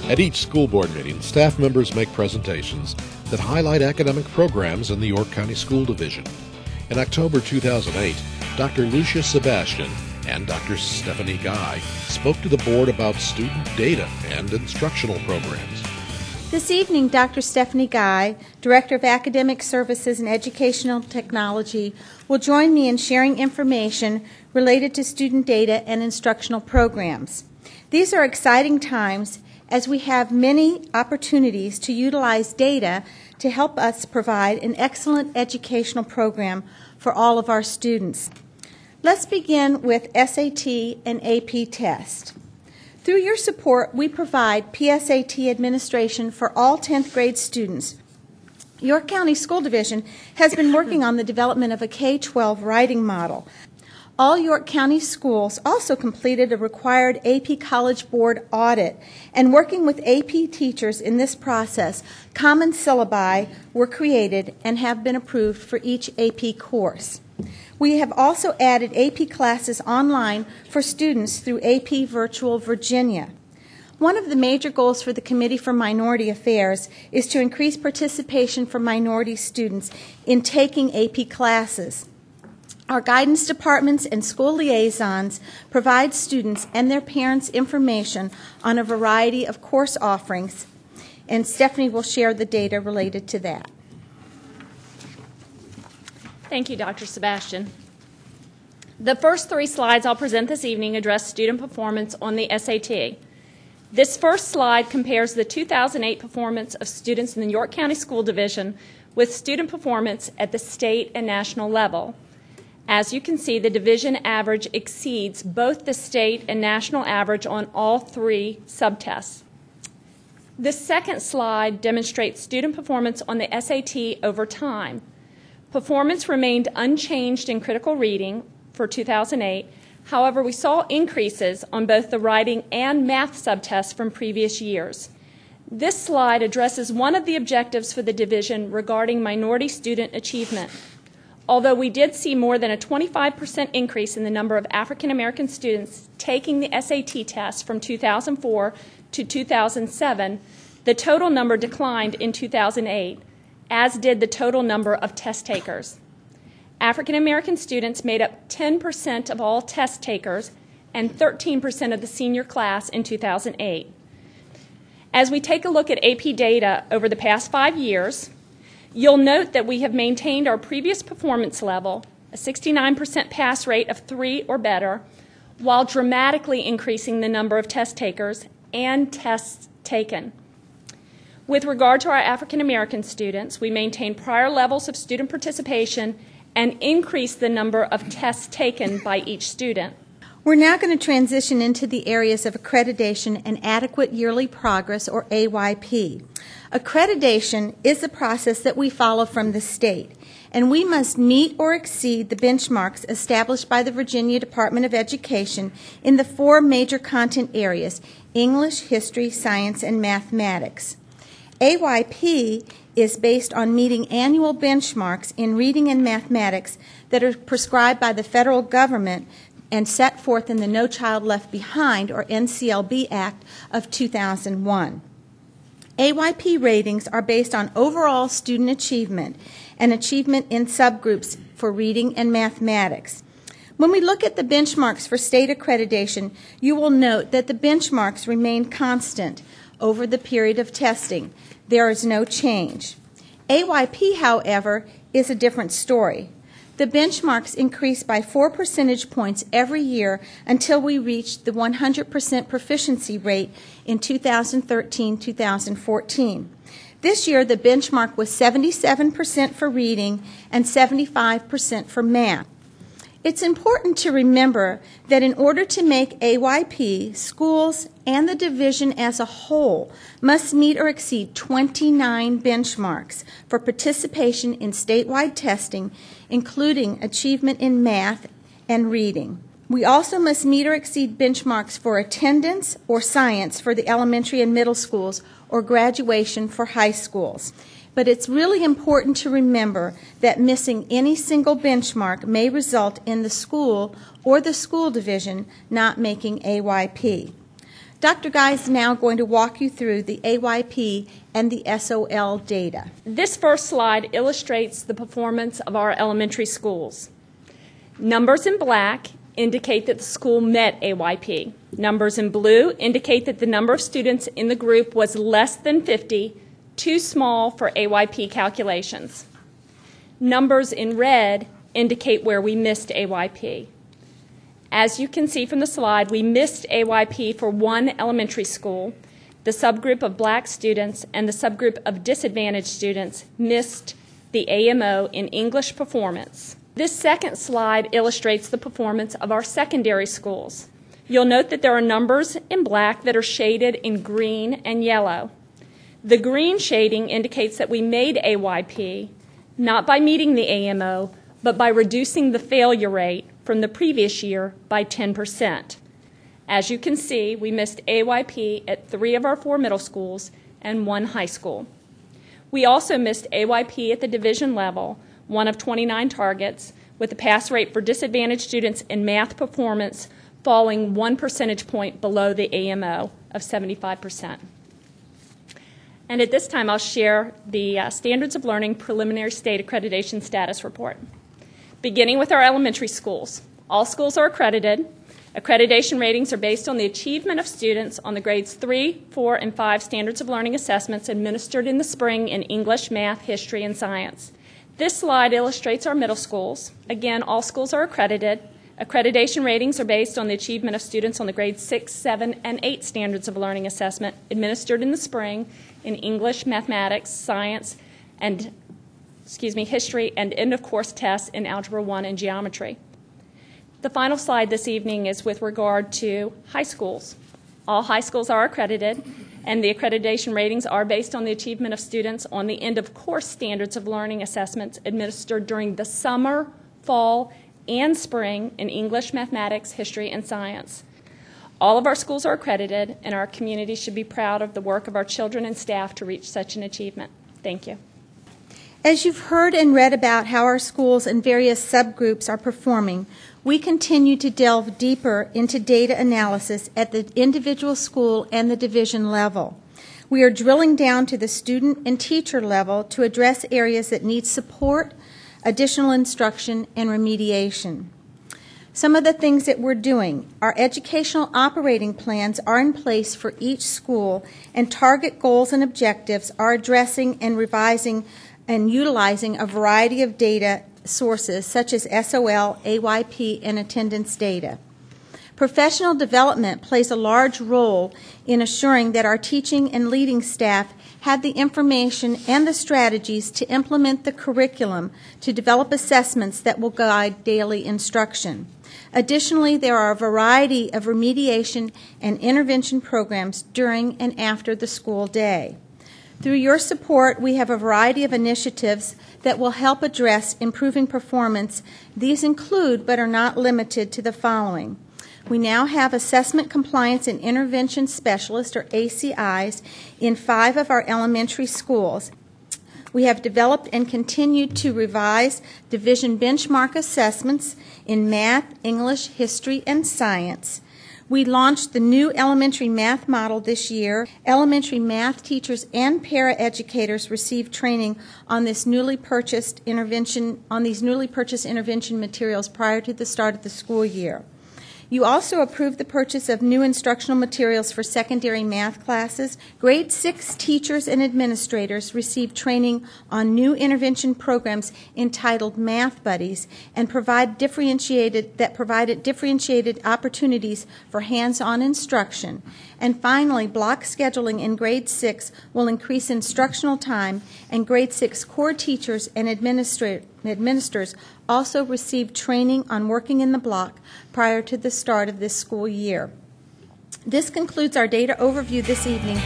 At each school board meeting, staff members make presentations that highlight academic programs in the York County School Division. In October 2008, Dr. Lucia Sebastian and Dr. Stephanie Guy spoke to the board about student data and instructional programs. This evening, Dr. Stephanie Guy, Director of Academic Services and Educational Technology, will join me in sharing information related to student data and instructional programs. These are exciting times as we have many opportunities to utilize data to help us provide an excellent educational program for all of our students. Let's begin with SAT and AP test. Through your support, we provide PSAT administration for all 10th grade students. York County School Division has been working on the development of a K-12 writing model. All York County schools also completed a required AP College Board audit, and working with AP teachers in this process, common syllabi were created and have been approved for each AP course. We have also added AP classes online for students through AP Virtual Virginia. One of the major goals for the Committee for Minority Affairs is to increase participation for minority students in taking AP classes. Our guidance departments and school liaisons provide students and their parents information on a variety of course offerings, and Stephanie will share the data related to that. Thank you, Dr. Sebastian. The first three slides I'll present this evening address student performance on the SAT. This first slide compares the 2008 performance of students in the York County School Division with student performance at the state and national level. As you can see, the division average exceeds both the state and national average on all three subtests. The second slide demonstrates student performance on the SAT over time. Performance remained unchanged in critical reading for 2008. However, we saw increases on both the writing and math subtests from previous years. This slide addresses one of the objectives for the division regarding minority student achievement. Although we did see more than a 25% increase in the number of African American students taking the SAT test from 2004 to 2007, the total number declined in 2008, as did the total number of test takers. African American students made up 10% of all test takers and 13% of the senior class in 2008. As we take a look at AP data over the past 5 years, you'll note that we have maintained our previous performance level, a 69% pass rate of 3 or better, while dramatically increasing the number of test takers and tests taken. With regard to our African American students, we maintain prior levels of student participation and increase the number of tests taken by each student. We're now going to transition into the areas of accreditation and adequate yearly progress, or AYP. Accreditation is the process that we follow from the state, and we must meet or exceed the benchmarks established by the Virginia Department of Education in the 4 major content areas: English, history, science, and mathematics. AYP is based on meeting annual benchmarks in reading and mathematics that are prescribed by the federal government and set forth in the No Child Left Behind, or NCLB Act of 2001. AYP ratings are based on overall student achievement and achievement in subgroups for reading and mathematics. When we look at the benchmarks for state accreditation, you will note that the benchmarks remain constant over the period of testing. There is no change. AYP, however, is a different story. The benchmarks increase by 4 percentage points every year until we reach the 100% proficiency rate in 2013-2014. This year, the benchmark was 77% for reading and 75% for math. It's important to remember that in order to make AYP, schools and the division as a whole must meet or exceed 29 benchmarks for participation in statewide testing, including achievement in math and reading. We also must meet or exceed benchmarks for attendance or science for the elementary and middle schools, or graduation for high schools. But it's really important to remember that missing any single benchmark may result in the school or the school division not making AYP. Dr. Guy is now going to walk you through the AYP and the SOL data. This first slide illustrates the performance of our elementary schools. Numbers in black indicate that the school met AYP. Numbers in blue indicate that the number of students in the group was less than 50, too small for AYP calculations. Numbers in red indicate where we missed AYP. As you can see from the slide, we missed AYP for one elementary school. The subgroup of black students and the subgroup of disadvantaged students missed the AMO in English performance. This second slide illustrates the performance of our secondary schools. You'll note that there are numbers in black that are shaded in green and yellow. The green shading indicates that we made AYP, not by meeting the AMO, but by reducing the failure rate from the previous year by 10%. As you can see, we missed AYP at 3 of our 4 middle schools and 1 high school. We also missed AYP at the division level, 1 of 29 targets, with the pass rate for disadvantaged students in math performance falling 1 percentage point below the AMO of 75%. And at this time, I'll share the Standards of Learning Preliminary State Accreditation Status Report. Beginning with our elementary schools. All schools are accredited. Accreditation ratings are based on the achievement of students on the grades 3, 4, and 5 Standards of Learning assessments administered in the spring in English, math, history, and science. This slide illustrates our middle schools. Again, all schools are accredited. Accreditation ratings are based on the achievement of students on the grades 6, 7, and 8 Standards of Learning assessment administered in the spring in English, mathematics, science, and history, and end-of-course tests in Algebra 1 and Geometry. The final slide this evening is with regard to high schools. All high schools are accredited, and the accreditation ratings are based on the achievement of students on the end-of-course Standards of Learning assessments administered during the summer, fall, and spring in English, mathematics, history, and science. All of our schools are accredited, and our community should be proud of the work of our children and staff to reach such an achievement. Thank you. As you've heard and read about how our schools and various subgroups are performing, we continue to delve deeper into data analysis at the individual school and the division level. We are drilling down to the student and teacher level to address areas that need support, additional instruction, and remediation. Some of the things that we're doing: our educational operating plans are in place for each school, and target goals and objectives are addressing and revising and utilizing a variety of data sources such as SOL, AYP, and attendance data. Professional development plays a large role in assuring that our teaching and leading staff have the information and the strategies to implement the curriculum to develop assessments that will guide daily instruction. Additionally, there are a variety of remediation and intervention programs during and after the school day. Through your support, we have a variety of initiatives that will help address improving performance. These include, but are not limited to, the following. We now have Assessment Compliance and Intervention Specialists, or ACIs, in 5 of our elementary schools. We have developed and continued to revise division benchmark assessments in math, English, history, and science. We launched the new elementary math model this year. Elementary math teachers and paraeducators received training on these newly purchased intervention materials prior to the start of the school year. You also approved the purchase of new instructional materials for secondary math classes. Grade 6 teachers and administrators received training on new intervention programs entitled Math Buddies and provided differentiated opportunities for hands-on instruction. And finally, block scheduling in grade 6 will increase instructional time, and grade 6 core teachers and administrators also received training on working in the block prior to the start of this school year. This concludes our data overview this evening.